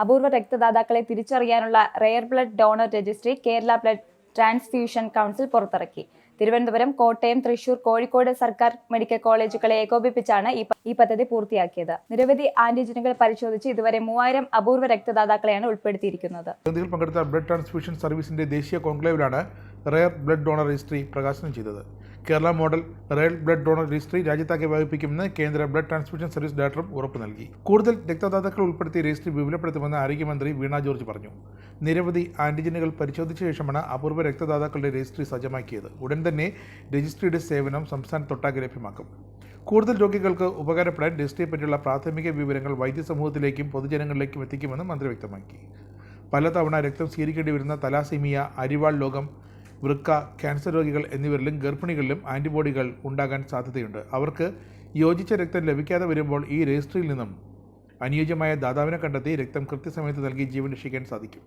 അപൂർവ രക്തദാതാക്കളെ തിരിച്ചറിയാനുള്ള rare blood donor registry Kerala blood transfusion council പുറത്തിറക്കി. തിരുവനന്തപുരം, കോട്ടയം, തൃശൂർ, കോഴിക്കോട് സർക്കാർ മെഡിക്കൽ കോളേജുകളെ ഏകോപിപ്പിച്ചാണ് ഈ പദ്ധതി പൂർത്തിയാക്കിയത്. നിരവധി ആന്റിജനുകൾ പരിശോധിച്ച് ഇതുവരെ 3000 അപൂർവ രക്തദാതാക്കളെയാണ് ഉൾപ്പെടുത്തിയിരിക്കുന്നത്. പങ്കെടുത്ത ബ്ലഡ് ട്രാൻസ്ഫ്യൂഷൻ സർവീസിന്റെ ദേശീയ കോൺക്ലേവിലാണ് റെയർ ബ്ലഡ് ഡോണർ രജിസ്ട്രി പ്രകാശനം ചെയ്തത്. Kerala model rare blood donor registry രാജ്യത്താകെ വ്യാപിപ്പിക്കുമെന്ന് കേന്ദ്ര ബ്ലഡ് ട്രാൻസ്ഫ്യൂഷൻ സർവീസ് ഡയറക്ടറും ഉറപ്പ് നൽകി. കൂടുതൽ രക്തദാതാക്കൾ ഉൾപ്പെടുത്തി രജിസ്ട്രി വിപുലപ്പെടുത്തുമെന്ന് ആരോഗ്യമന്ത്രി വീണ ജോർജ് പറഞ്ഞു. നിരവധി ആന്റിജനുകൾ പരിശോധിച്ച ശേഷമാണ് അപൂർവ രക്തദാതാക്കളുടെ രജിസ്ട്രി സജ്ജമാക്കിയത്. ഉടൻ തന്നെ രജിസ്ട്രിയുടെ സേവനം സംസ്ഥാനത്തൊട്ടാകെ ലഭ്യമാക്കും. കൂടുതൽ രോഗികൾക്ക് ഉപകാരപ്പെടാൻ രജിസ്ട്രിയെപ്പറ്റിയുള്ള പ്രാഥമിക വിവരങ്ങൾ വൈദ്യസമൂഹത്തിലേക്കും പൊതുജനങ്ങളിലേക്കും എത്തിക്കുമെന്ന് മന്ത്രി വ്യക്തമാക്കി. പലതവണ രക്തം സ്വീകരിക്കേണ്ടി വരുന്ന തലാസീമിയ, അരിവാൾ രോഗം, വൃക്ക, ക്യാൻസർ രോഗികൾ എന്നിവരിലും ഗർഭിണികളിലും ആന്റിബോഡികൾ ഉണ്ടാകാൻ സാധ്യതയുണ്ട്. അവർക്ക് യോജിച്ച രക്തം ലഭിക്കാതെ വരുമ്പോൾ ഈ രജിസ്ട്രിയിൽ നിന്നും അനുയോജ്യമായ ദാതാവിനെ കണ്ടെത്തി രക്തം കൃത്യസമയത്ത് നൽകി ജീവൻ രക്ഷിക്കാൻ സാധിക്കും.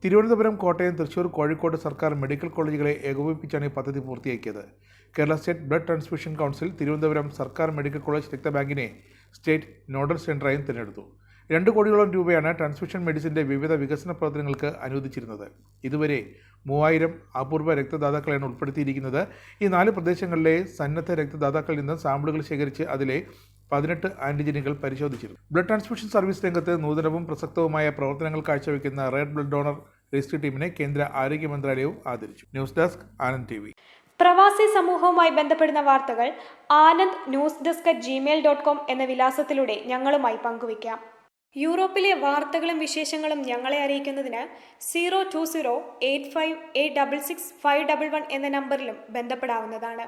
തിരുവനന്തപുരം, കോട്ടയം, തൃശൂർ, കോഴിക്കോട് സർക്കാർ മെഡിക്കൽ കോളേജുകളെ ഏകോപിപ്പിച്ചാണ് ഈ പദ്ധതി പൂർത്തിയാക്കിയത്. Kerala state blood transfusion council Thiruvananthapuram സർക്കാർ മെഡിക്കൽ കോളേജ് രക്തബാങ്കിനെ സ്റ്റേറ്റ് നോഡൽ സെന്ററായും തിരഞ്ഞെടുത്തു. 2 കോടിയോളം രൂപയാണ് ട്രാൻസ്ഫ്യൂഷൻ മെഡിസിൻ്റെ വിവിധ വികസന പ്രവർത്തനങ്ങൾക്ക് അനുവദിച്ചിരുന്നത്. ഇതുവരെ 3000 അപൂർവ രക്തദാതാക്കളെയാണ് ഉൾപ്പെടുത്തിയിരിക്കുന്നത്. ഈ 4 പ്രദേശങ്ങളിലെ സന്നദ്ധ രക്തദാതാക്കളിൽ നിന്ന് സാമ്പിളുകൾ ശേഖരിച്ച് അതിലെ 18 ആന്റിജനുകൾ പരിശോധിച്ചിരുന്നു. ബ്ലഡ് ട്രാൻസ്ഫ്യൂഷൻ സർവീസ് രംഗത്ത് നൂതനവും പ്രസക്തവുമായ പ്രവർത്തനങ്ങൾ കാഴ്ചവെക്കുന്ന റെയർ ബ്ലഡ് ഡോണർ രജിസ്ട്രി ടീമിനെ കേന്ദ്ര ആരോഗ്യ മന്ത്രാലയവും ആദരിച്ചു. News desk, Anand TV. പ്രവാസി സമൂഹവുമായി ബന്ധപ്പെടുന്ന വാർത്തകൾ anand@gmail.com എന്ന വിലാസത്തിലൂടെ ഞങ്ങളുമായി പങ്കുവയ്ക്കാം. യൂറോപ്പിലെ വാർത്തകളും വിശേഷങ്ങളും ഞങ്ങളെ അറിയിക്കുന്നതിന് 02085866511 എന്ന നമ്പറിലും ബന്ധപ്പെടാവുന്നതാണ്.